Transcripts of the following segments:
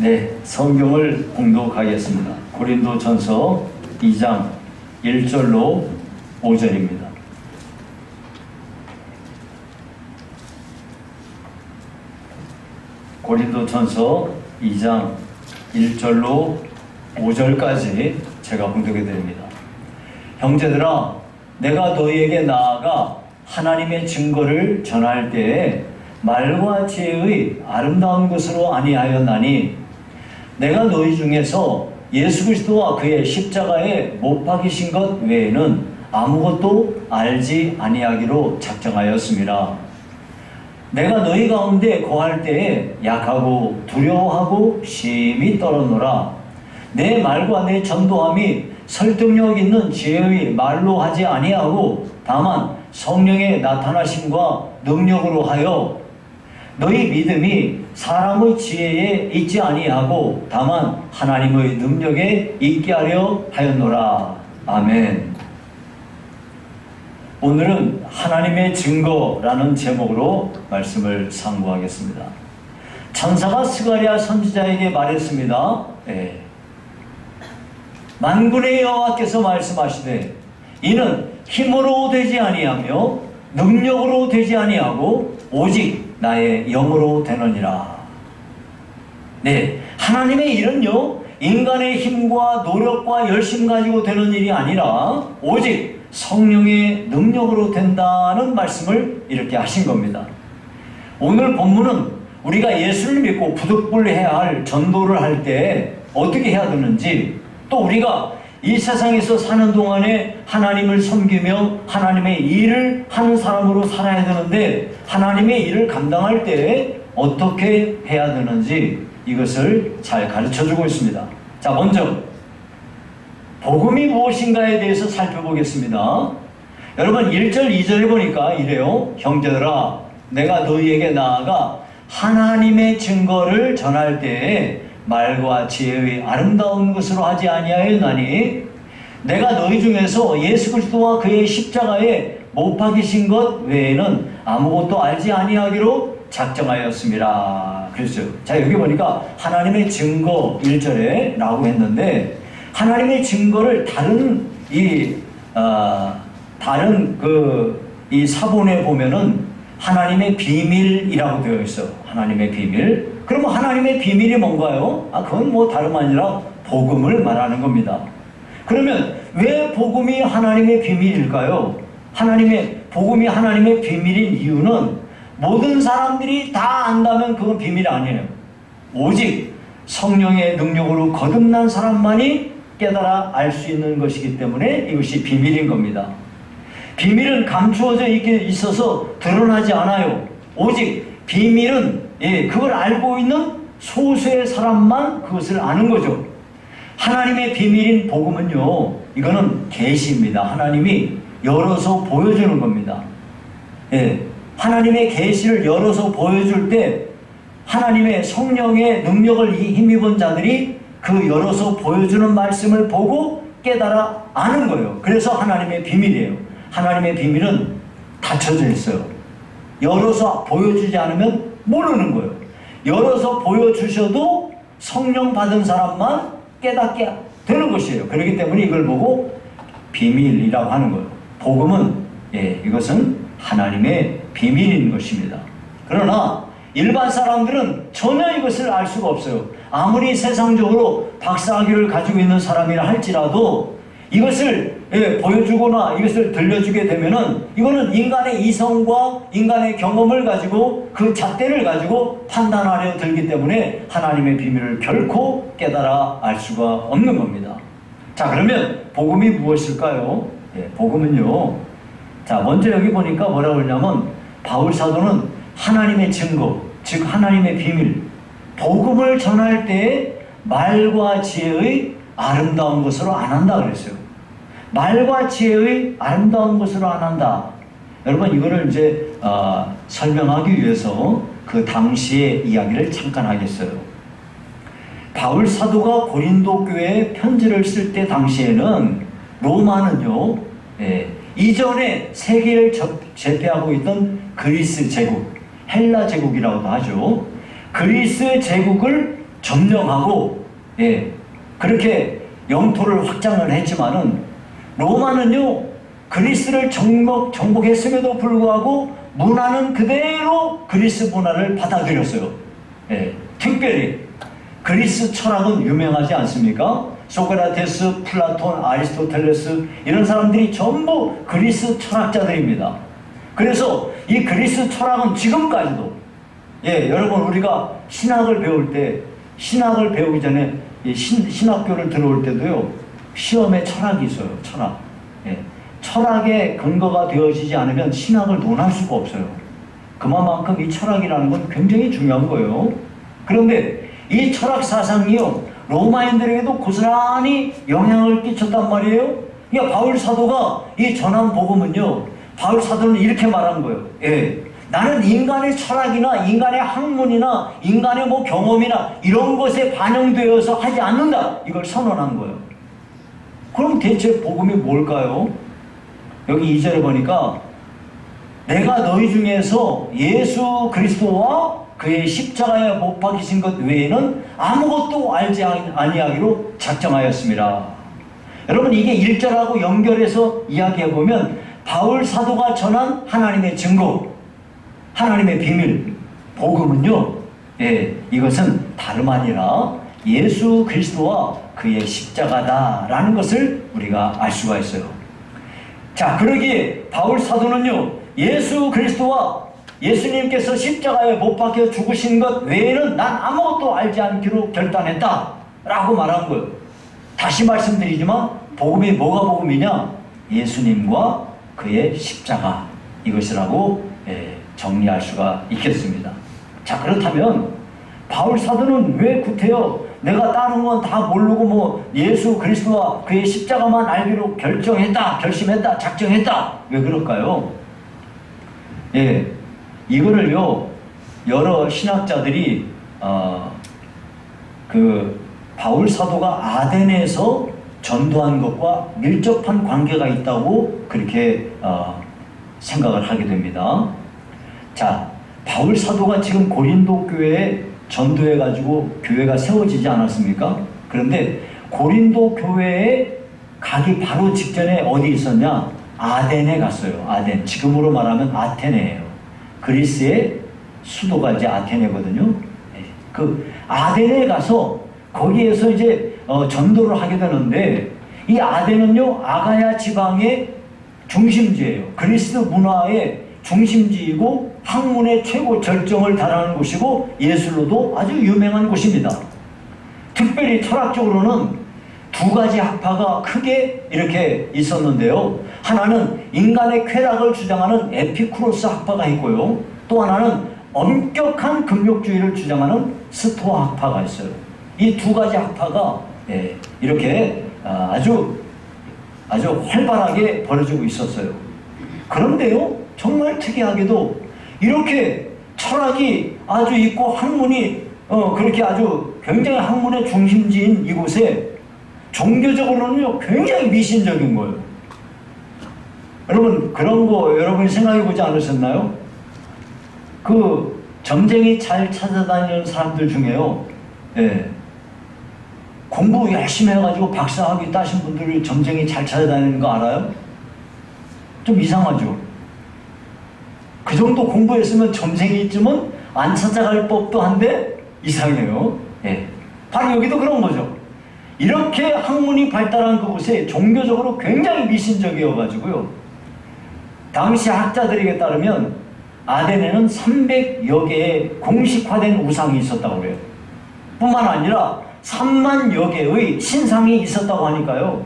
네, 성경을 봉독하겠습니다. 고린도전서 2장 1절로 5절입니다. 고린도전서 2장 1절로 5절까지 제가 봉독해 드립니다. 형제들아, 내가 너희에게 나아가 하나님의 증거를 전할 때에 말과 지혜의 아름다운 것으로 아니하였나니, 내가 너희 중에서 예수 그리스도와 그의 십자가에 못 박이신 것 외에는 아무것도 알지 아니하기로 작정하였습니다. 내가 너희 가운데 거할 때에 약하고 두려워하고 심히 떨었노라. 내 말과 내 전도함이 설득력 있는 지혜의 말로 하지 아니하고 다만 성령의 나타나심과 능력으로 하여 너희 믿음이 사람의 지혜에 있지 아니하고 다만 하나님의 능력에 있게 하려 하였노라. 아멘. 오늘은 하나님의 증거라는 제목으로 말씀을 상고하겠습니다. 천사가 스가랴 선지자에게 말했습니다. 만군의 여호와께서 말씀하시되 이는 힘으로 되지 아니하며 능력으로 되지 아니하고 오직 나의 영으로 되느니라. 네, 하나님의 일은요, 인간의 힘과 노력과 열심 가지고 되는 일이 아니라 오직 성령의 능력으로 된다는 말씀을 이렇게 하신 겁니다. 오늘 본문은 우리가 예수를 믿고 부득불해야 할 전도를 할 때 어떻게 해야 되는지, 또 우리가 이 세상에서 사는 동안에 하나님을 섬기며 하나님의 일을 하는 사람으로 살아야 되는데 하나님의 일을 감당할 때 어떻게 해야 되는지 이것을 잘 가르쳐주고 있습니다. 자, 먼저 복음이 무엇인가에 대해서 살펴보겠습니다. 여러분 1절 2절에 보니까 이래요. 형제들아, 내가 너희에게 나아가 하나님의 증거를 전할 때에 말과 지혜의 아름다운 것으로 하지 아니하였나니, 내가 너희 중에서 예수 그리스도와 그의 십자가에 못 박이신 것 외에는 아무것도 알지 아니하기로 작정하였습니다. 그랬어요. 자, 여기 보니까 하나님의 증거 1절에 라고 했는데, 하나님의 증거를 다른 이 사본에 보면은 하나님의 비밀이라고 되어 있어. 하나님의 비밀. 그러면 하나님의 비밀이 뭔가요? 그건 뭐 다름 아니라 복음을 말하는 겁니다. 그러면 왜 복음이 하나님의 비밀일까요? 복음이 하나님의 비밀인 이유는 모든 사람들이 다 안다면 그건 비밀이 아니에요. 오직 성령의 능력으로 거듭난 사람만이 깨달아 알 수 있는 것이기 때문에 이것이 비밀인 겁니다. 비밀은 감추어져 있어서 드러나지 않아요. 오직 비밀은 그걸 알고 있는 소수의 사람만 그것을 아는 거죠. 하나님의 비밀인 복음은요, 이거는 계시입니다. 하나님이 열어서 보여주는 겁니다. 하나님의 계시를 열어서 보여줄 때 하나님의 성령의 능력을 힘입은 자들이 그 열어서 보여주는 말씀을 보고 깨달아 아는 거예요. 그래서 하나님의 비밀이에요. 하나님의 비밀은 닫혀져 있어요. 열어서 보여주지 않으면 모르는 거예요. 열어서 보여주셔도 성령 받은 사람만 깨닫게 되는 것이에요. 그렇기 때문에 이걸 보고 비밀이라고 하는 거예요. 복음은 이것은 하나님의 비밀인 것입니다. 그러나 일반 사람들은 전혀 이것을 알 수가 없어요. 아무리 세상적으로 박사학위를 가지고 있는 사람이라 할지라도 이것을 보여주거나 이것을 들려주게 되면은 이거는 인간의 이성과 인간의 경험을 가지고 그 잣대를 가지고 판단하려 들기 때문에 하나님의 비밀을 결코 깨달아 알 수가 없는 겁니다. 자, 그러면 복음이 무엇일까요? 복음은요, 자, 먼저 여기 보니까 뭐라고 그러냐면 바울 사도는 하나님의 증거, 즉 하나님의 비밀, 복음을 전할 때 말과 지혜의 아름다운 것으로 안 한다 그랬어요. 말과 지혜의 아름다운 것으로 안 한다. 여러분, 이거를 이제 설명하기 위해서 그 당시의 이야기를 잠깐 하겠어요. 바울 사도가 고린도 교회에 편지를 쓸 때 당시에는 로마는요, 이전에 세계를 제패하고 있던 그리스 제국, 헬라 제국이라고도 하죠. 그리스 제국을 점령하고 그렇게 영토를 확장을 했지만은 로마는요 그리스를 정복했음에도 불구하고 문화는 그대로 그리스 문화를 받아들였어요. 특별히 그리스 철학은 유명하지 않습니까? 소크라테스, 플라톤, 아리스토텔레스 이런 사람들이 전부 그리스 철학자들입니다. 그래서 이 그리스 철학은 지금까지도 여러분 우리가 신학을 배울 때 신학을 배우기 전에 신학교를 들어올 때도요 시험에 철학이 있어요. 철학. 철학의 근거가 되어지지 않으면 신학을 논할 수가 없어요. 그만큼 이 철학이라는 건 굉장히 중요한 거예요. 그런데 이 철학 사상이요 로마인들에게도 고스란히 영향을 끼쳤단 말이에요. 그러니까 바울 사도가 이 전한 복음은요 바울 사도는 이렇게 말한 거예요. 나는 인간의 철학이나 인간의 학문이나 인간의 뭐 경험이나 이런 것에 반영되어서 하지 않는다. 이걸 선언한 거예요. 그럼 대체 복음이 뭘까요? 여기 2절에 보니까 내가 너희 중에서 예수 그리스도와 그의 십자가에 못 박히신 것 외에는 아무것도 알지 아니하기로 작정하였습니다. 여러분 이게 1절하고 연결해서 이야기해보면 바울 사도가 전한 하나님의 증거, 하나님의 비밀, 복음은요 이것은 다름 아니라 예수 그리스도와 그의 십자가다라는 것을 우리가 알 수가 있어요. 자, 그러기에 바울 사도는요 예수 그리스도와 예수님께서 십자가에 못 박혀 죽으신 것 외에는 난 아무것도 알지 않기로 결단했다 라고 말한 거예요. 다시 말씀드리지만 복음이 뭐가 복음이냐? 예수님과 그의 십자가 이것이라고 정리할 수가 있겠습니다. 자, 그렇다면 바울 사도는 왜 구태여 내가 다른 건 다 모르고 뭐 예수 그리스도와 그의 십자가만 알기로 결심했다, 작정했다. 왜 그럴까요? 이거를요 여러 신학자들이 그 바울 사도가 아덴에서 전도한 것과 밀접한 관계가 있다고 그렇게 생각을 하게 됩니다. 자, 바울 사도가 지금 고린도 교회에 전도해가지고 교회가 세워지지 않았습니까? 그런데 고린도 교회에 가기 바로 직전에 어디 있었냐? 아덴에 갔어요. 아덴. 지금으로 말하면 아테네예요. 그리스의 수도가 이제 아테네거든요. 그 아덴에 가서 거기에서 이제 전도를 하게 되는데 이 아덴은요 아가야 지방의 중심지예요. 그리스 문화의 중심지이고 학문의 최고 절정을 달하는 곳이고 예술로도 아주 유명한 곳입니다. 특별히 철학적으로는 두 가지 학파가 크게 이렇게 있었는데요. 하나는 인간의 쾌락을 주장하는 에피쿠로스 학파가 있고요. 또 하나는 엄격한 금욕주의를 주장하는 스토아 학파가 있어요. 이 두 가지 학파가 이렇게 아주 활발하게 벌어지고 있었어요. 그런데요, 정말 특이하게도 이렇게 철학이 아주 있고 학문이 그렇게 아주 굉장히 학문의 중심지인 이곳에 종교적으로는요 굉장히 미신적인 거예요. 여러분 그런 거 여러분이 생각해 보지 않으셨나요? 그 점쟁이 잘 찾아다니는 사람들 중에요, 공부 열심히 해가지고 박사학위 따신 분들이 점쟁이 잘 찾아다니는 거 알아요? 좀 이상하죠? 그 정도 공부했으면 점쟁이쯤은 안 찾아갈 법도 한데 이상해요. 바로 여기도 그런 거죠. 이렇게 학문이 발달한 그곳에 종교적으로 굉장히 미신적이어가지고요. 당시 학자들에게 따르면 아덴에는 300여 개의 공식화된 우상이 있었다고 그래요. 뿐만 아니라 3만여 개의 신상이 있었다고 하니까요.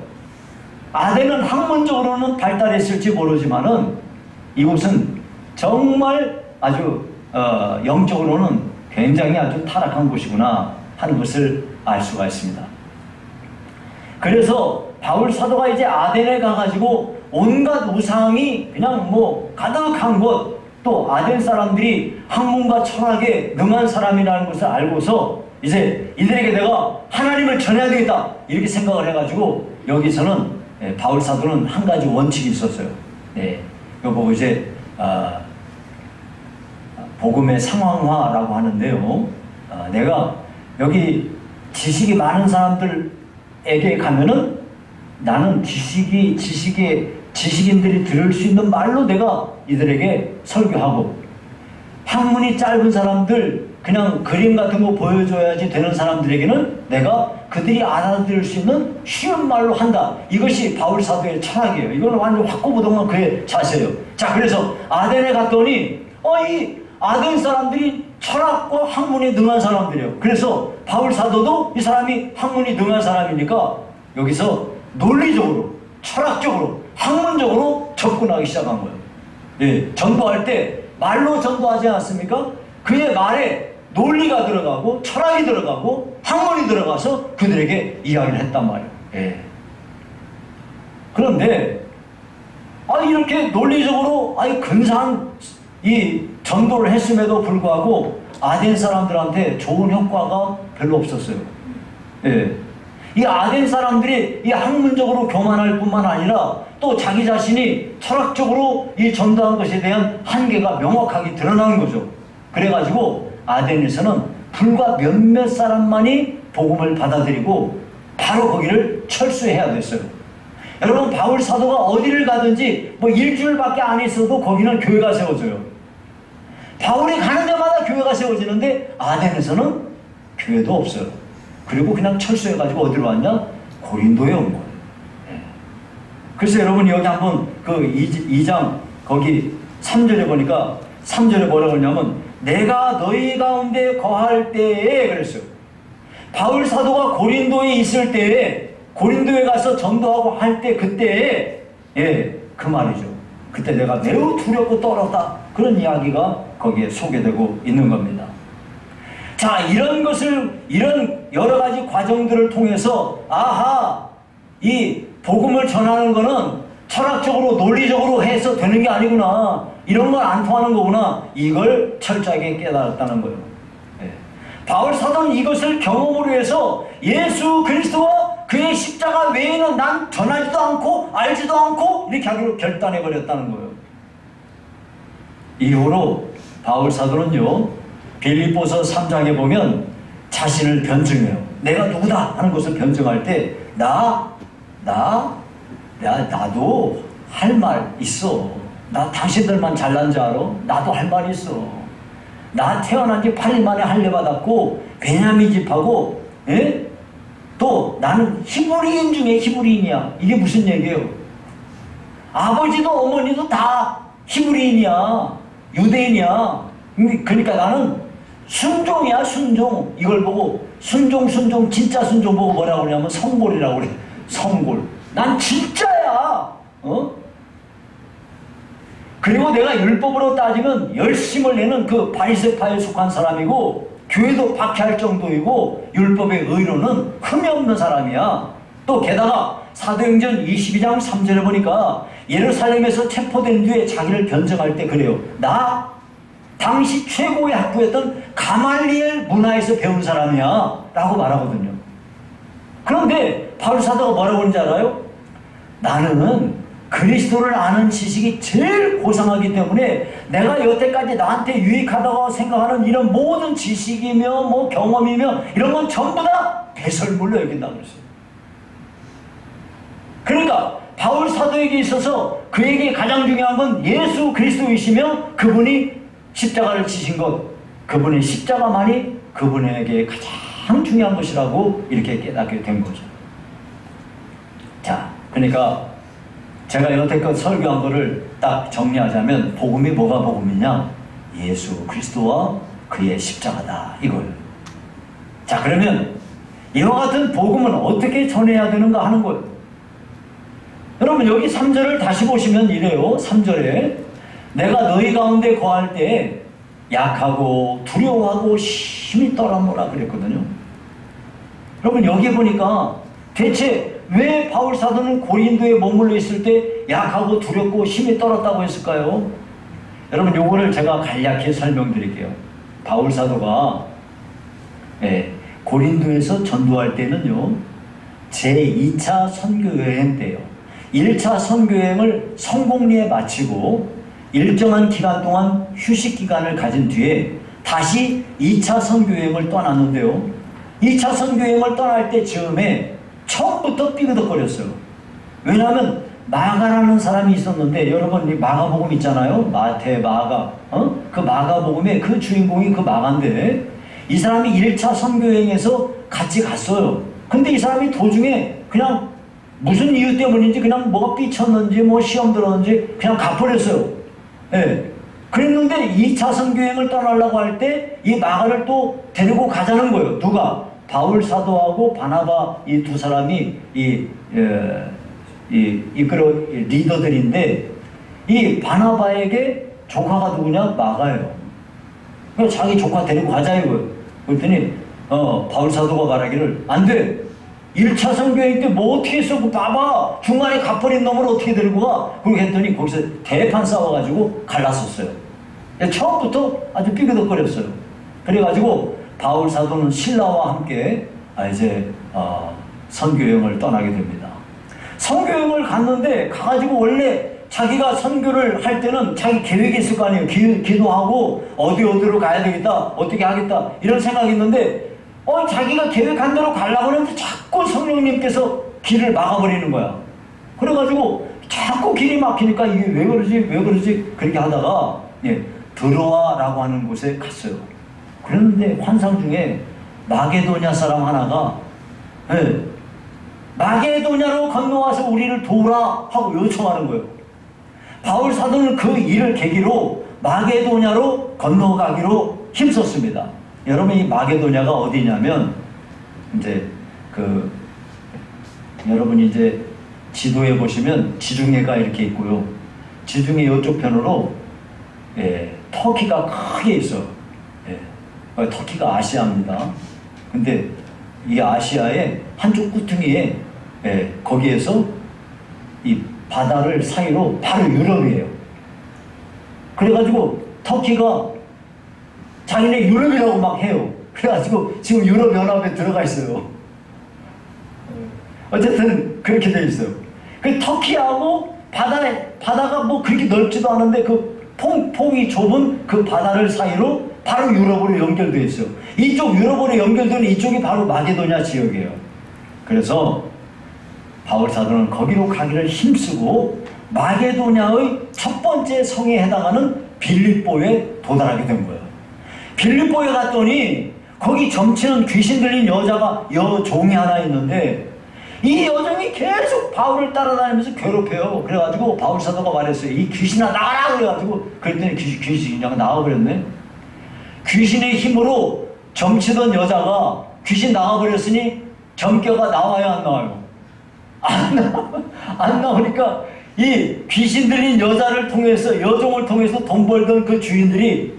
아덴은 학문적으로는 발달했을지 모르지만은 이곳은 정말 아주 영적으로는 굉장히 아주 타락한 곳이구나 하는 것을 알 수가 있습니다. 그래서 바울 사도가 이제 아덴에 가가지고 온갖 우상이 그냥 뭐 가득한 곳, 또 아덴 사람들이 학문과 철학에 능한 사람이라는 것을 알고서 이제 이들에게 내가 하나님을 전해야 되겠다 이렇게 생각을 해가지고 여기서는 바울 사도는 한 가지 원칙이 있었어요. 이거 보고 이제 복음의 상황화라고 하는데요. 내가 여기 지식이 많은 사람들에게 가면은 나는 지식인들이 들을 수 있는 말로 내가 이들에게 설교하고, 학문이 짧은 사람들, 그냥 그림 같은 거 보여줘야지 되는 사람들에게는 내가 그들이 알아들을 수 있는 쉬운 말로 한다. 이것이 바울 사도의 철학이에요. 이거는 완전 확고부동한 그의 자세예요. 자, 그래서 아덴에 갔더니 이 아덴 사람들이 철학과 학문에 능한 사람들이에요. 그래서 바울 사도도 이 사람이 학문이 능한 사람이니까 여기서 논리적으로, 철학적으로, 학문적으로 접근하기 시작한 거예요. 예, 전도할 때 말로 전도하지 않습니까? 그의 말에 논리가 들어가고 철학이 들어가고 학문이 들어가서 그들에게 이야기를 했단 말이에요. 예. 그런데 이렇게 논리적으로 근사한 이 전도를 했음에도 불구하고 아덴 사람들한테 좋은 효과가 별로 없었어요. 예. 이 아덴 사람들이 이 학문적으로 교만할 뿐만 아니라 또 자기 자신이 철학적으로 이 전도한 것에 대한 한계가 명확하게 드러나는 거죠. 그래가지고 아덴에서는 불과 몇몇 사람만이 복음을 받아들이고 바로 거기를 철수해야 됐어요. 여러분, 바울 사도가 어디를 가든지 일주일밖에 안 있어도 거기는 교회가 세워져요. 바울이 가는 데마다 교회가 세워지는데 아덴에서는 교회도 없어요. 그리고 그냥 철수해가지고 어디로 왔냐? 고린도에 온 거예요. 그래서 여러분 여기 한번 그 2장 거기 3절에 보니까 3절에 뭐라고 그러냐면 내가 너희 가운데 거할 때에 그랬어요. 바울 사도가 고린도에 있을 때에, 고린도에 가서 전도하고 할 때 그때에, 그 말이죠. 그때 내가 매우 두렵고 떨었다. 그런 이야기가 거기에 소개되고 있는 겁니다. 자, 이런 여러 가지 과정들을 통해서 이 복음을 전하는 거는 철학적으로 논리적으로 해서 되는 게 아니구나, 이런 건 안 통하는 거구나, 이걸 철저하게 깨달았다는 거예요. 바울 사도는 이것을 경험으로 해서 예수 그리스도와 그의 십자가 외에는 난 전하지도 않고 알지도 않고 이렇게 하기로 결단해 버렸다는 거예요. 이후로 바울 사도는요, 빌립보서 3장에 보면 자신을 변증해요. 내가 누구다 하는 것을 변증할 때 나도 할 말 있어. 나 당신들만 잘난 줄 알아? 나도 할 말 있어. 나 태어난 지 8일 만에 할례 받았고 베냐민 집하고, 또 나는 히브리인 중에 히브리인이야. 이게 무슨 얘기예요? 아버지도 어머니도 다 히브리인이야, 유대인이야. 그러니까 나는 순종이야, 순종. 이걸 보고 순종 진짜 순종 보고 뭐라고 그러냐면 성골이라고 그래. 성골. 난 진짜야. 그리고 내가 율법으로 따지면 열심을 내는 그 바리새파에 속한 사람이고 교회도 박해할 정도이고 율법의 의로는 흠이 없는 사람이야. 또 게다가 사도행전 22장 3절에 보니까 예루살렘에서 체포된 뒤에 자기를 변증할 때 그래요. 나 당시 최고의 학부였던 가말리엘 문화에서 배운 사람이야 라고 말하거든요. 그런데 바울 사도가 뭐라고 하는지 알아요? 나는 그리스도를 아는 지식이 제일 고상하기 때문에 내가 여태까지 나한테 유익하다고 생각하는 이런 모든 지식이며 경험이며 이런 건 전부 다 배설물로 여긴다고 그랬어요. 그러니까 바울 사도에게 있어서 그에게 가장 중요한 건 예수 그리스도이시며 그분이 십자가를 지신 것, 그분의 십자가만이 그분에게 가장 중요한 것이라고 이렇게 깨닫게 된 거죠. 자, 그러니까 제가 여태껏 설교한 거를 딱 정리하자면 복음이 뭐가 복음이냐? 예수 그리스도와 그의 십자가다, 이걸. 자, 그러면 이와 같은 복음은 어떻게 전해야 되는가 하는 거예요. 여러분 여기 3절을 다시 보시면 이래요. 3절에 내가 너희 가운데 거할 때 약하고 두려워하고 심히 떨어노라 그랬거든요. 여러분 여기 보니까 대체 왜 바울 사도는 고린도에 머물러 있을 때 약하고 두렵고 심히 떨었다고 했을까요? 여러분 요거를 제가 간략히 설명드릴게요. 바울 사도가 고린도에서 전도할 때는요, 제2차 선교여행 때요, 1차 선교여행을 성공리에 마치고 일정한 기간 동안 휴식 기간을 가진 뒤에 다시 2차 선교여행을 떠났는데요, 2차 선교여행을 떠날 때 즈음에 처음부터 삐그덕거렸어요. 왜냐하면 마가라는 사람이 있었는데, 여러분 이 마가복음 있잖아요. 마태, 마가. 그 마가복음의 그 주인공이 그 마가인데, 이 사람이 1차 선교여행에서 같이 갔어요. 근데 이 사람이 도중에 그냥 무슨 이유 때문인지 그냥 뭐가 삐쳤는지 뭐 시험 들었는지 그냥 가버렸어요. 예. 그랬는데 2차 선교여행을 떠나려고 할 때 이 마가를 또 데리고 가자는 거예요. 누가? 바울 사도하고 바나바 이 두 사람이 이끌어 리더들인데, 이 바나바에게 조카가 누구냐? 마가예요. 그래서 자기 조카 데리고 가자 이거예요. 그랬더니 바울 사도가 말하기를 안 돼. 1차 선교행 때 뭐 어떻게 했어? 봐봐. 중간에 갚아린 놈을 어떻게 데리고 가? 그렇게 했더니 거기서 대판 싸워가지고 갈랐었어요. 처음부터 아주 삐그덕거렸어요. 그래가지고 바울 사도는 신라와 함께 이제 선교여행을 떠나게 됩니다. 선교여행을 갔는데 가가지고 원래 자기가 선교를 할 때는 자기 계획이 있을 거 아니에요. 기도하고 어디로 가야 되겠다, 어떻게 하겠다 이런 생각이 있는데 자기가 계획한 대로 가려고 하는데 자꾸 성령님께서 길을 막아버리는 거야. 그래가지고 자꾸 길이 막히니까 이게 왜 그러지 그렇게 하다가 드로아라고 하는 곳에 갔어요. 그런데 환상 중에 마게도냐 사람 하나가 마게도냐로 건너와서 우리를 도우라 하고 요청하는 거예요. 바울 사도는 그 일을 계기로 마게도냐로 건너가기로 힘썼습니다. 여러분, 이 마게도냐가 어디냐면 이제 여러분이 이제 지도에 보시면 지중해가 이렇게 있고요. 지중해 이쪽 편으로 터키가 크게 있어요. 터키가 아시아입니다. 근데 이 아시아의 한쪽 구퉁이에 거기에서 이 바다를 사이로 바로 유럽이에요. 그래가지고 터키가 자기네 유럽이라고 막 해요. 그래가지고 지금 유럽연합에 들어가 있어요. 어쨌든 그렇게 돼 있어요. 그 터키하고 바다가 뭐 그렇게 넓지도 않은데 그 폭이 좁은 그 바다를 사이로 바로 유럽으로 연결되어 있어요. 이쪽 유럽으로 연결되는 이쪽이 바로 마게도냐 지역이에요. 그래서 바울 사도는 거기로 가기를 힘쓰고 마게도냐의 첫 번째 성에 해당하는 빌립보에 도달하게 된 거예요. 빌립보에 갔더니 거기 점치는 귀신 들린 여종이 하나 있는데, 이 여종이 계속 바울을 따라다니면서 괴롭혀요. 그래가지고 바울 사도가 말했어요. 이 귀신아 나가라 그래가지고, 그랬더니 귀신이 그냥 나가버렸네. 귀신의 힘으로 점치던 여자가 귀신 나가버렸으니 점괘가 나와야 안 나와요? 안 나오니까 이 귀신 들린 여자를 통해서, 여종을 통해서 돈 벌던 그 주인들이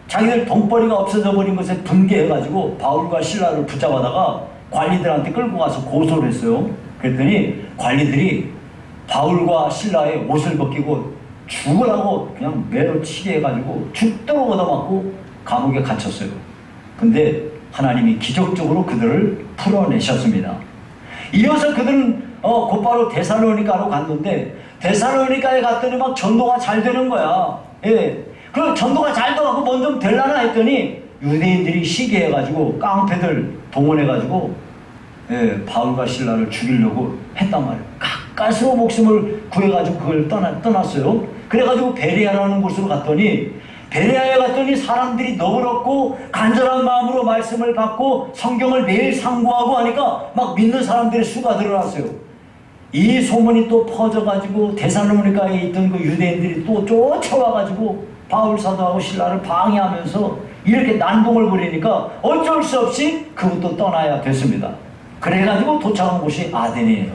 자기들 돈벌이가 없어져 버린 것에 분개해가지고 바울과 실라를 붙잡아다가 관리들한테 끌고 가서 고소를 했어요. 그랬더니 관리들이 바울과 실라의 옷을 벗기고 죽으라고 그냥 매로 치게 해가지고 죽도록 얻어맞고 감옥에 갇혔어요. 근데 하나님이 기적적으로 그들을 풀어내셨습니다. 이어서 그들은 곧바로 데살로니가로 갔는데, 데살로니가에 갔더니 막 전도가 잘 되는 거야. 그럼 전도가 잘 돼가고 뭔 좀 될라나 했더니 유대인들이 시기해가지고 깡패들 동원해가지고 바울과 실라를 죽이려고 했단 말이에요. 가까스로 목숨을 구해가지고 그걸 떠났어요. 그래가지고 베레아라는 곳으로 갔더니, 베레아에 갔더니 사람들이 너그럽고 간절한 마음으로 말씀을 받고 성경을 매일 상고하고 하니까 막 믿는 사람들의 수가 늘어났어요. 이 소문이 또 퍼져가지고 데살로니가에 있던 그 유대인들이 또 쫓아와가지고 바울 사도하고 실라를 방해하면서 이렇게 난동을 부리니까 어쩔 수 없이 그것도 떠나야 됐습니다. 그래가지고 도착한 곳이 아덴이에요.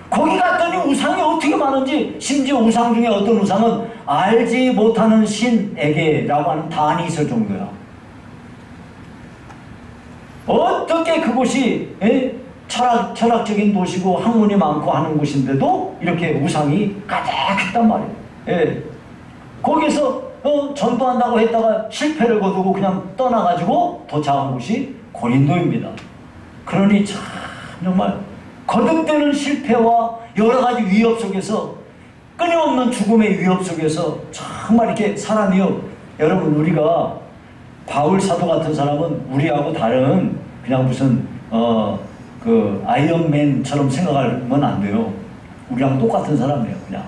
거기 갔더니 우상이 어떻게 많은지, 심지어 우상 중에 어떤 우상은 알지 못하는 신에게라고 하는 단이 있을 정도야. 어떻게 그곳이 철학적인 도시고 학문이 많고 하는 곳인데도 이렇게 우상이 가득했단 말이에요. 거기서 전도한다고 했다가 실패를 거두고 그냥 떠나가지고 도착한 곳이 고린도입니다. 그러니 참 정말 거듭되는 실패와 여러 가지 위협 속에서, 끊임없는 죽음의 위협 속에서 정말 이렇게 사람이요, 여러분 우리가 바울 사도 같은 사람은 우리하고 다른 그냥 무슨 그 아이언맨처럼 생각하면 안 돼요. 우리랑 똑같은 사람이에요. 그냥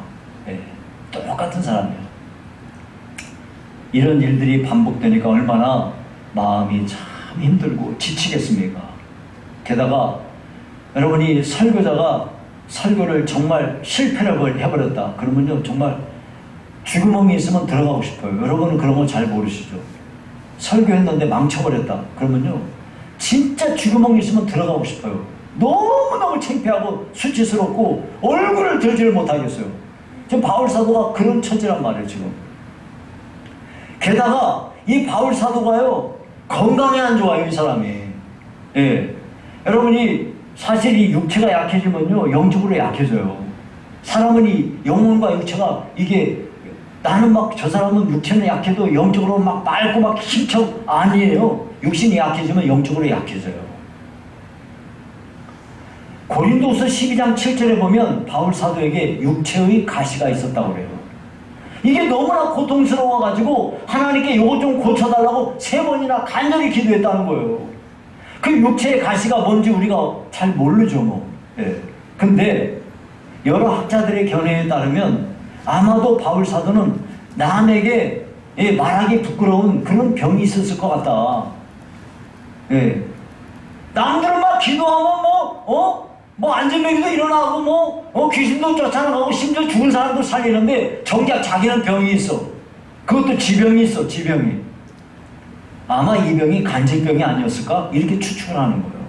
똑같은 사람이에요. 이런 일들이 반복되니까 얼마나 마음이 참 힘들고 지치겠습니까? 게다가 여러분이 설교자가 설교를 정말 실패를 해버렸다 그러면요 정말 쥐구멍이 있으면 들어가고 싶어요. 여러분은 그런 거 잘 모르시죠? 설교했는데 망쳐버렸다 그러면요 진짜 쥐구멍이 있으면 들어가고 싶어요. 너무너무 창피하고 수치스럽고 얼굴을 들지를 못하겠어요. 지금 바울 사도가 그런 처지란 말이에요. 지금 게다가 이 바울 사도가요 건강이 안 좋아요. 이 사람이. 예. 여러분이 사실 이 육체가 약해지면요 영적으로 약해져요. 사람은 이 영혼과 육체가 이게 나는 막 저 사람은 육체는 약해도 영적으로 막 맑고 막 힘차고 아니에요. 육신이 약해지면 영적으로 약해져요. 고린도서 12장 7절에 보면 바울 사도에게 육체의 가시가 있었다고 그래요. 이게 너무나 고통스러워가지고 하나님께 이것 좀 고쳐달라고 3번이나 간절히 기도했다는 거예요. 그 육체의 가시가 뭔지 우리가 잘 모르죠 뭐. 예. 근데 여러 학자들의 견해에 따르면 아마도 바울 사도는 남에게 말하기 부끄러운 그런 병이 있었을 것 같다. 예. 남들은 막 기도하면 뭐 안전뱅이도 일어나고 귀신도 쫓아나가고 심지어 죽은 사람도 살리는데 정작 자기는 병이 있어. 그것도 지병이 있어. 지병이. 아마 이 병이 간질병이 아니었을까? 이렇게 추측을 하는 거예요.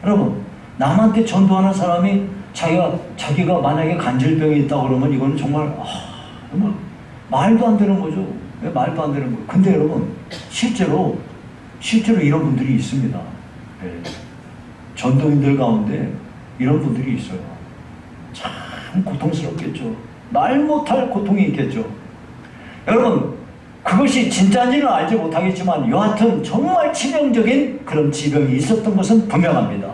여러분 남한테 전도하는 사람이 자기가 만약에 간질병이 있다고 그러면 이건 정말 말도 안 되는 거죠. 왜 말도 안 되는 거예요. 근데 여러분 실제로 이런 분들이 있습니다. 네. 전도인들 가운데 이런 분들이 있어요. 참 고통스럽겠죠. 말 못할 고통이 있겠죠. 여러분 그것이 진짜인지는 알지 못하겠지만 여하튼 정말 치명적인 그런 지병이 있었던 것은 분명합니다.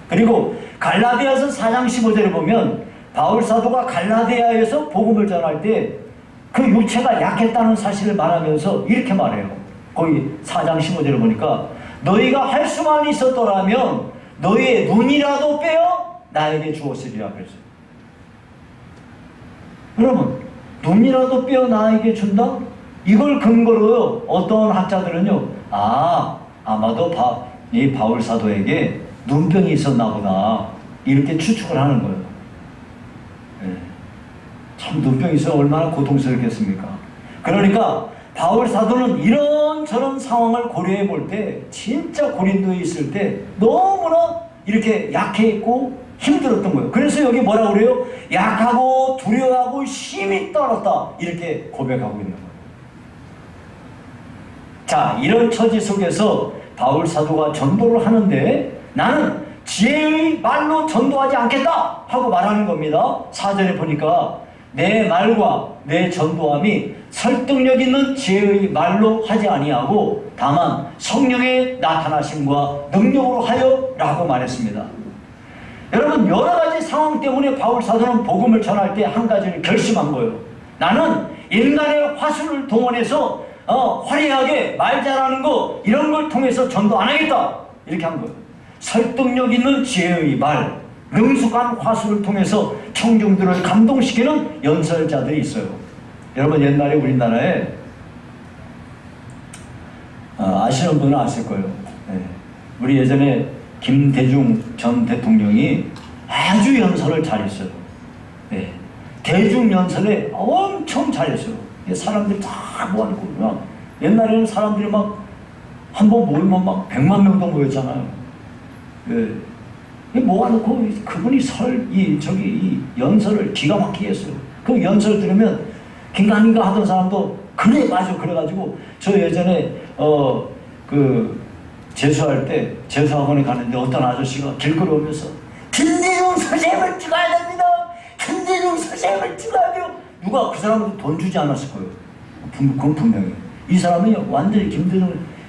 그리고 갈라디아서 4장 15절에 보면 바울 사도가 갈라디아에서 복음을 전할 때 그 육체가 약했다는 사실을 말하면서 이렇게 말해요. 거기 4장 15절에 보니까 너희가 할 수만 있었더라면 너희의 눈이라도 빼어 나에게 주었으리라 그랬어요. 여러분 눈이라도 빼어 나에게 준다? 이걸 근거로요 어떤 학자들은요 아마도 이 바울 사도에게 눈병이 있었나 보다 이렇게 추측을 하는 거예요. 네. 참 눈병이 있으면 얼마나 고통스럽겠습니까? 그러니까 바울 사도는 이런저런 상황을 고려해 볼 때 진짜 고린도에 있을 때 너무나 이렇게 약해 있고 힘들었던 거예요. 그래서 여기 뭐라고 그래요? 약하고 두려워하고 힘이 떨었다 이렇게 고백하고 있는 거예요. 자, 이런 처지 속에서 바울 사도가 전도를 하는데 나는 지혜의 말로 전도하지 않겠다 하고 말하는 겁니다. 4절에 보니까 내 말과 내 전도함이 설득력 있는 지혜의 말로 하지 아니하고 다만 성령의 나타나심과 능력으로 하여 라고 말했습니다. 여러분 여러 가지 상황 때문에 바울 사도는 복음을 전할 때 한 가지를 결심한 거예요. 나는 인간의 화술을 동원해서 화려하게 말 잘하는 거 이런 걸 통해서 전도 안 하겠다 이렇게 한 거예요. 설득력 있는 지혜의 말, 능숙한 화술을 통해서 청중들을 감동시키는 연설자들이 있어요. 여러분 옛날에 우리나라에 아시는 분은 아실 거예요. 네. 우리 예전에 김대중 전 대통령이 아주 연설을 잘했어요. 네. 대중 연설에 엄청 잘했어요. 사람들이 다 모아놓고 옛날에는 사람들이 막 한 번 모이면 막 100만 명도 모였잖아요. 네. 모아놓고 그분이 이 연설을 기가 막히게 했어요. 그 연설 들으면 긴가민가 하던 사람도 그래 맞아 그래가지고 저 예전에 재수할 때 재수학원에 가는데 어떤 아저씨가 길 걸어오면서 김대중 선생님을 찍어야 됩니다. 김대중 선생님을 찍어야 돼요. 누가 그 사람한테 돈 주지 않았을 거예요. 그건 분명히. 이 사람이 완전히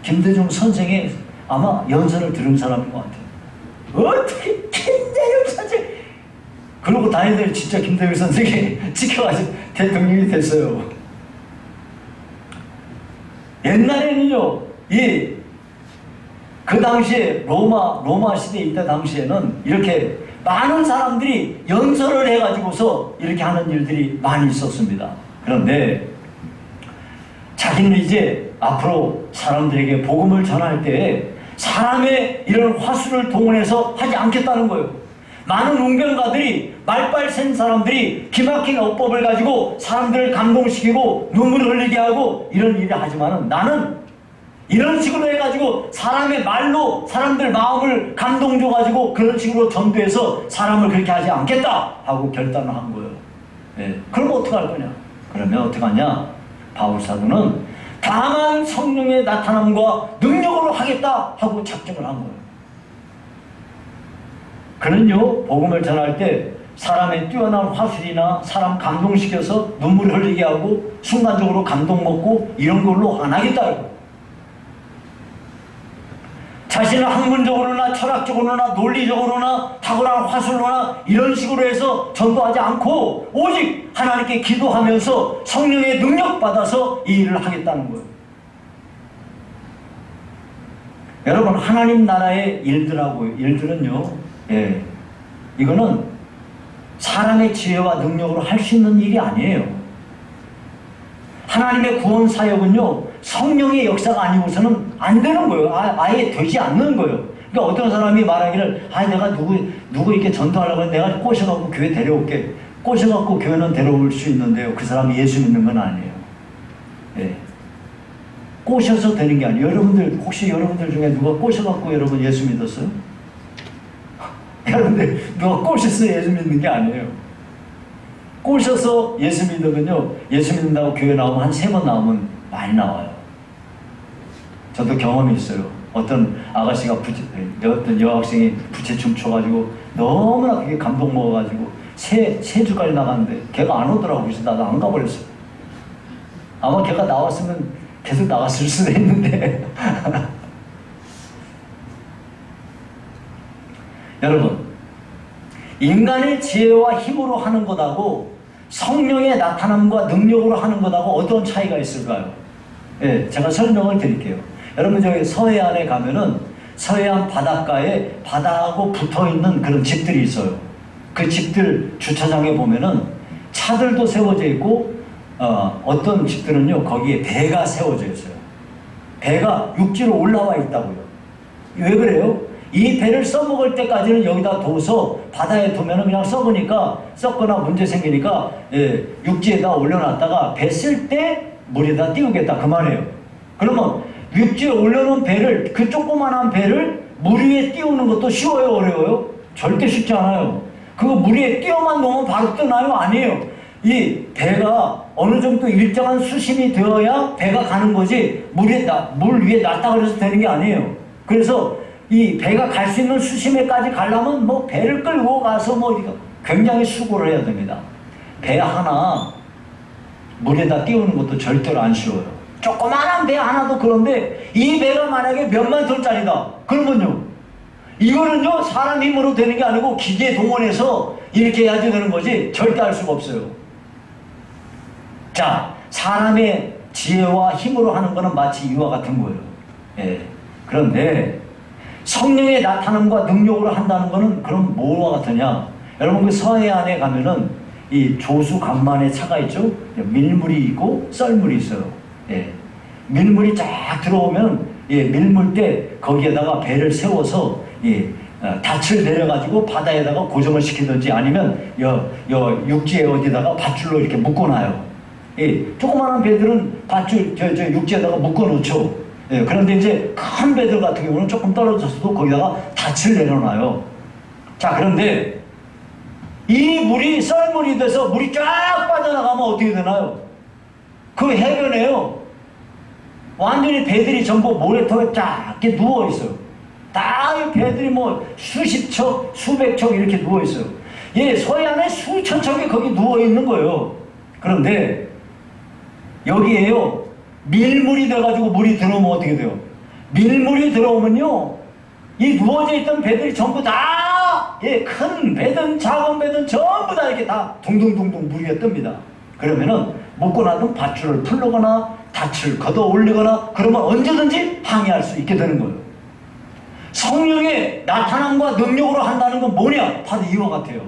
김대중 선생의 아마 연설을 들은 사람인 것 같아요. 어떻게 김대중 선생 그러고 다니더니 진짜 김대중 선생이 찍혀가지고 대통령이 됐어요. 옛날에는요, 그 당시에 로마 시대 이때 당시에는 이렇게 많은 사람들이 연설을 해가지고서 이렇게 하는 일들이 많이 있었습니다. 그런데 자기는 이제 앞으로 사람들에게 복음을 전할 때 사람의 이런 화술을 동원해서 하지 않겠다는 거예요. 많은 웅변가들이 말빨 센 사람들이 기막힌 어법을 가지고 사람들을 감동시키고 눈물을 흘리게 하고 이런 일을 하지만은 나는 이런 식으로 해가지고 사람의 말로 사람들 마음을 감동 줘가지고 그런 식으로 전도해서 사람을 그렇게 하지 않겠다 하고 결단을 한 거예요. 예. 그럼 어떻게 할 거냐? 그러면 어떻게 하냐? 바울사도는 다만 성령의 나타남과 능력으로 하겠다 하고 작정을 한 거예요. 그는요, 복음을 전할 때 사람의 뛰어난 화술이나 사람 감동시켜서 눈물을 흘리게 하고 순간적으로 감동 먹고 이런 걸로 안 하겠다고. 자신을 학문적으로나 철학적으로나 논리적으로나 탁월한 화술로나 이런 식으로 해서 전도하지 않고 오직 하나님께 기도하면서 성령의 능력 받아서 이 일을 하겠다는 거예요. 여러분, 하나님 나라의 일들은요, 이거는 사람의 지혜와 능력으로 할 수 있는 일이 아니에요. 하나님의 구원 사역은요, 성령의 역사가 아니고서는 안 되는 거예요. 아예 되지 않는 거예요. 그러니까 어떤 사람이 말하기를, 내가 누구 이렇게 전도하려고 하면 내가 꼬셔갖고 교회 데려올게. 꼬셔갖고 교회는 데려올 수 있는데요. 그 사람이 예수 믿는 건 아니에요. 예. 꼬셔서 되는 게 아니에요. 혹시 여러분들 중에 누가 꼬셔갖고 여러분 예수 믿었어요? 여러분들 누가 꼬셔서 예수 믿는 게 아니에요. 꼬셔서 예수 믿으면요, 예수 믿는다고 교회 나오면 한 3번 나오면 많이 나와요. 저도 경험이 있어요. 어떤 아가씨가 어떤 여학생이 부채춤 춰가지고 너무나 그게 감동 먹어가지고 세 주까지 나갔는데 걔가 안 오더라고. 그래서 나도 안 가버렸어요. 아마 걔가 나왔으면 계속 나갔을 수도 있는데 여러분, 인간의 지혜와 힘으로 하는 것하고 성령의 나타남과 능력으로 하는 것하고 어떤 차이가 있을까요? 예, 제가 설명을 드릴게요. 여러분, 저기 서해안에 가면은 서해안 바닷가에 바다하고 붙어있는 그런 집들이 있어요. 그 집들 주차장에 보면은 차들도 세워져 있고 어떤 집들은요, 거기에 배가 세워져 있어요. 배가 육지로 올라와 있다고요. 왜 그래요? 이 배를 써먹을 때까지는 여기다 둬서 바다에 두면 그냥 썩거나 문제 생기니까 육지에다 올려놨다가 배 쓸 때 물에다 띄우겠다 그 말이에요. 그러면 육지에 올려놓은 배를, 그 조그만한 배를 물 위에 띄우는 것도 쉬워요, 어려워요? 절대 쉽지 않아요. 그거 물 위에 띄워만 놓으면 바로 뜨나요? 아니에요. 이 배가 어느 정도 일정한 수심이 되어야 배가 가는 거지 물 위에 놨다 그래서 되는 게 아니에요. 그래서 이 배가 갈 수 있는 수심에까지 가려면 뭐 배를 끌고 가서 굉장히 수고를 해야 됩니다. 배 하나 물에다 띄우는 것도 절대로 안 쉬워요. 조그만한 배 하나도 그런데 이 배가 만약에 몇만 톤짜리다 그러면요, 이거는요 사람 힘으로 되는 게 아니고 기계 동원해서 이렇게 해야지 되는 거지 절대 할 수가 없어요. 자, 사람의 지혜와 힘으로 하는 거는 마치 이와 같은 거예요. 예. 그런데 성령의 나타남과 능력으로 한다는 거는 그럼 뭐와 같으냐? 여러분, 그 서해안에 가면은 이 조수 간만에 차가 있죠? 밀물이 있고 썰물이 있어요. 예. 밀물이 쫙 들어오면 밀물 때 거기에다가 배를 세워서 닻을 내려가지고 바다에다가 고정을 시키든지 아니면 육지에 어디다가 밧줄로 이렇게 묶어놔요. 조그마한 배들은 밧줄 육지에다가 묶어놓죠. 그런데 이제 큰 배들 같은 경우는 조금 떨어졌어도 거기다가 닻을 내려놔요. 자, 그런데 이 물이 썰물이 돼서 물이 쫙 빠져나가면 어떻게 되나요? 그 해변에요, 완전히 배들이 전부 모래톱에 쫙 이렇게 누워있어요. 다 이 배들이 뭐 수십 척, 수백 척 이렇게 누워있어요. 서해안에 수천 척이 거기 누워있는 거예요. 그런데 여기에요, 밀물이 돼가지고 물이 들어오면 어떻게 돼요? 밀물이 들어오면요, 이 누워져 있던 배들이 전부 다, 큰 배든 작은 배든 전부 다 이렇게 다 둥둥둥둥 물 위에 뜹니다. 그러면은 묶어놔둔 밧줄을 풀거나 닻을 걷어 올리거나 그러면 언제든지 항해할 수 있게 되는 거예요. 성령의 나타남과 능력으로 한다는 건 뭐냐? 바로 이와 같아요.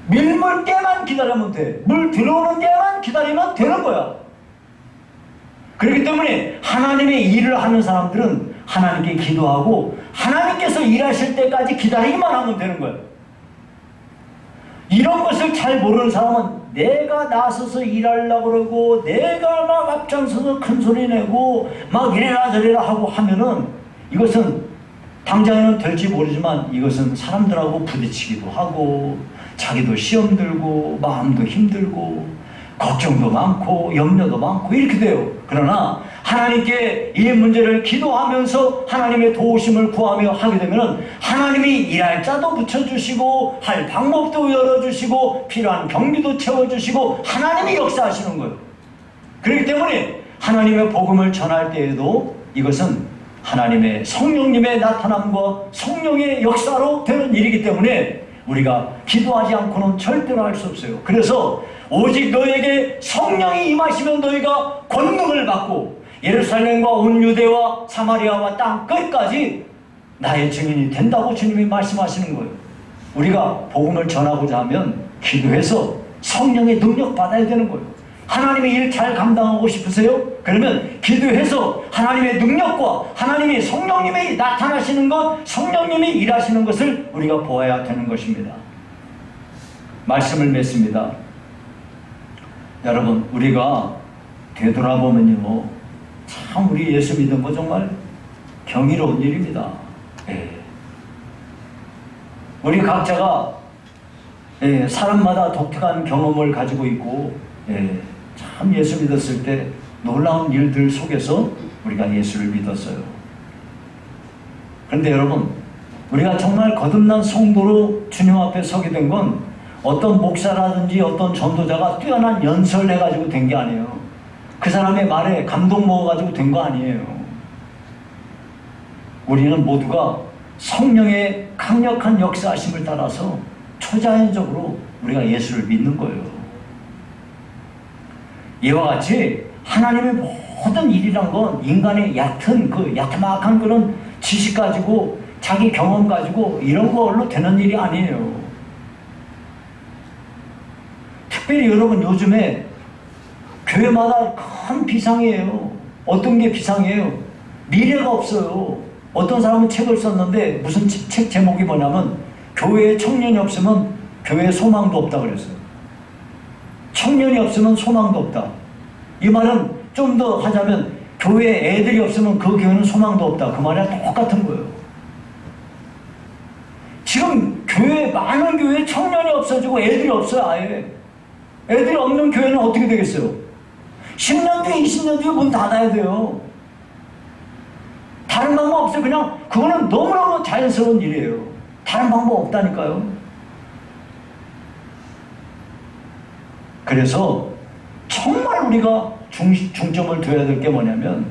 밀물 때만 기다리면 돼. 물 들어오는 데만 기다리면 되는 거야. 그렇기 때문에 하나님의 일을 하는 사람들은 하나님께 기도하고 하나님께서 일하실 때까지 기다리기만 하면 되는 거예요. 이런 것을 잘 모르는 사람은 내가 나서서 일하려고 그러고 내가 막 앞장서서 큰 소리 내고 막 이래라 저래라 하고 하면은 이것은 당장에는 될지 모르지만 이것은 사람들하고 부딪히기도 하고 자기도 시험 들고 마음도 힘들고 걱정도 많고 염려도 많고 이렇게 돼요. 그러나 하나님께 이 문제를 기도하면서 하나님의 도우심을 구하며 하게 되면 하나님이 일할 자도 붙여주시고 할 방법도 열어주시고 필요한 경비도 채워주시고 하나님이 역사하시는 거예요. 그렇기 때문에 하나님의 복음을 전할 때에도 이것은 하나님의 성령님의 나타남과 성령의 역사로 되는 일이기 때문에 우리가 기도하지 않고는 절대로 할 수 없어요. 그래서 오직 너에게 성령이 임하시면 너희가 권능을 받고 예루살렘과 온 유대와 사마리아와 땅 끝까지 나의 증인이 된다고 주님이 말씀하시는 거예요. 우리가 복음을 전하고자 하면 기도해서 성령의 능력 받아야 되는 거예요. 하나님의 일 잘 감당하고 싶으세요? 그러면 기도해서 하나님의 능력과 하나님의 성령님이 나타나시는 것, 성령님이 일하시는 것을 우리가 보아야 되는 것입니다. 말씀을 맺습니다. 여러분, 우리가 되돌아보면요, 참 우리 예수 믿는 거 정말 경이로운 일입니다. 우리 각자가 사람마다 독특한 경험을 가지고 있고 참 예수 믿었을 때 놀라운 일들 속에서 우리가 예수를 믿었어요. 그런데 여러분, 우리가 정말 거듭난 성도로 주님 앞에 서게 된 건 어떤 목사라든지 어떤 전도자가 뛰어난 연설을 해가지고 된 게 아니에요. 그 사람의 말에 감동 먹어가지고 된 거 아니에요. 우리는 모두가 성령의 강력한 역사하심을 따라서 초자연적으로 우리가 예수를 믿는 거예요. 이와 같이 하나님의 모든 일이란 건 인간의 얕은 야트막한 그런 지식 가지고 자기 경험 가지고 이런 걸로 되는 일이 아니에요. 특별히 여러분 요즘에 교회마다 큰 비상이에요. 어떤 게 비상이에요? 미래가 없어요. 어떤 사람은 책을 썼는데 무슨 책 제목이 뭐냐면 교회에 청년이 없으면 교회에 소망도 없다 그랬어요. 청년이 없으면 소망도 없다. 이 말은 좀 더 하자면 교회에 애들이 없으면 그 교회는 소망도 없다. 그 말이랑 똑같은 거예요. 지금 많은 교회에 청년이 없어지고 애들이 없어요. 아예. 애들이 없는 교회는 어떻게 되겠어요? 10년 뒤에 20년 뒤에 문 닫아야 돼요. 다른 방법 없어요. 그냥 그거는 너무너무 자연스러운 일이에요. 다른 방법 없다니까요. 그래서 정말 우리가 중점을 둬야 될 게 뭐냐면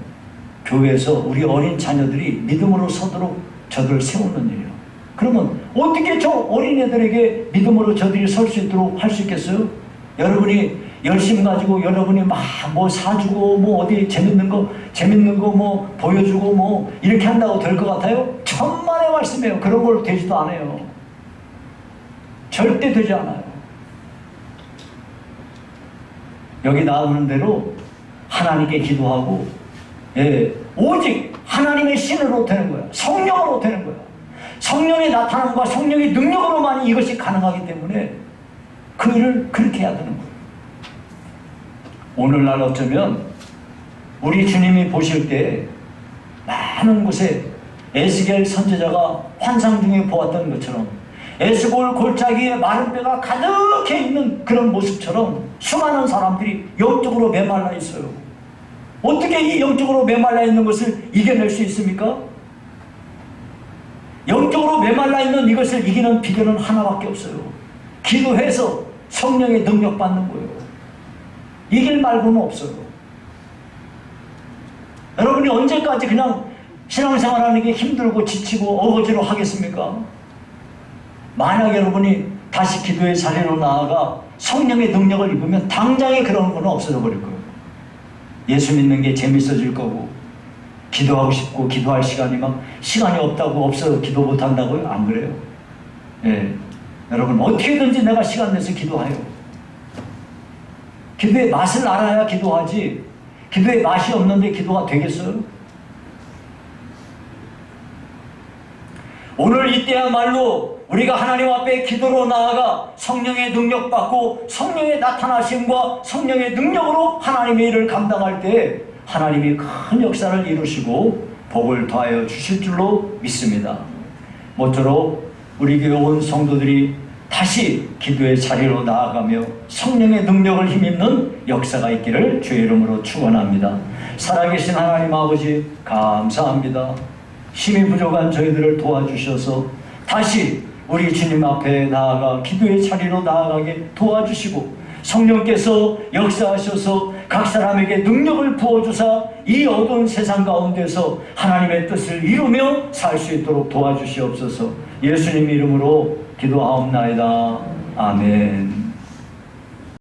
교회에서 우리 어린 자녀들이 믿음으로 서도록 저들을 세우는 일이에요. 그러면 어떻게 저 어린애들에게 믿음으로 저들이 설 수 있도록 할 수 있겠어요? 여러분이 열심 가지고 여러분이 막 뭐 사주고 뭐 어디 재밌는 거 뭐 보여주고 뭐 이렇게 한다고 될 것 같아요? 천만의 말씀이에요. 그런 걸로 되지도 않아요. 절대 되지 않아요. 여기 나오는 대로 하나님께 기도하고 오직 하나님의 신으로 되는 거야. 성령으로 되는 거야. 성령의 나타남과 성령의 능력으로만 이것이 가능하기 때문에 그 일을 그렇게 해야 되는 거예요. 오늘날 어쩌면 우리 주님이 보실 때 많은 곳에 에스겔 선지자가 환상 중에 보았던 것처럼 에스골 골짜기에 마른 뼈가 가득해 있는 그런 모습처럼 수많은 사람들이 영적으로 메말라 있어요. 어떻게 이 영적으로 메말라 있는 것을 이겨낼 수 있습니까? 영적으로 메말라 있는 이것을 이기는 비결은 하나밖에 없어요. 기도해서 성령의 능력 받는 거예요. 이길 말고는 없어요. 여러분이 언제까지 그냥 신앙생활하는 게 힘들고 지치고 어거지로 하겠습니까? 만약 여러분이 다시 기도의 자리로 나아가 성령의 능력을 입으면 당장에 그런 거는 없어져 버릴 거예요. 예수 믿는 게 재밌어질 거고, 기도하고 싶고 기도할 시간이 시간이 없다고 없어 기도 못 한다고요? 안 그래요. 예. 여러분 어떻게든지 내가 시간 내서 기도해요. 기도의 맛을 알아야 기도하지, 기도의 맛이 없는데 기도가 되겠어요? 오늘 이때야말로 우리가 하나님 앞에 기도로 나아가 성령의 능력 받고 성령의 나타나심과 성령의 능력으로 하나님의 일을 감당할 때 하나님이 큰 역사를 이루시고 복을 더하여 주실 줄로 믿습니다. 모쪼록 우리 교회 온 성도들이 다시 기도의 자리로 나아가며 성령의 능력을 힘입는 역사가 있기를 주의 이름으로 축원합니다. 살아계신 하나님 아버지 감사합니다. 힘이 부족한 저희들을 도와주셔서 다시 우리 주님 앞에 나아가 기도의 자리로 나아가게 도와주시고 성령께서 역사하셔서 각 사람에게 능력을 부어주사 이 어두운 세상 가운데서 하나님의 뜻을 이루며 살 수 있도록 도와주시옵소서. 예수님 이름으로 기도하옵나이다. 아멘.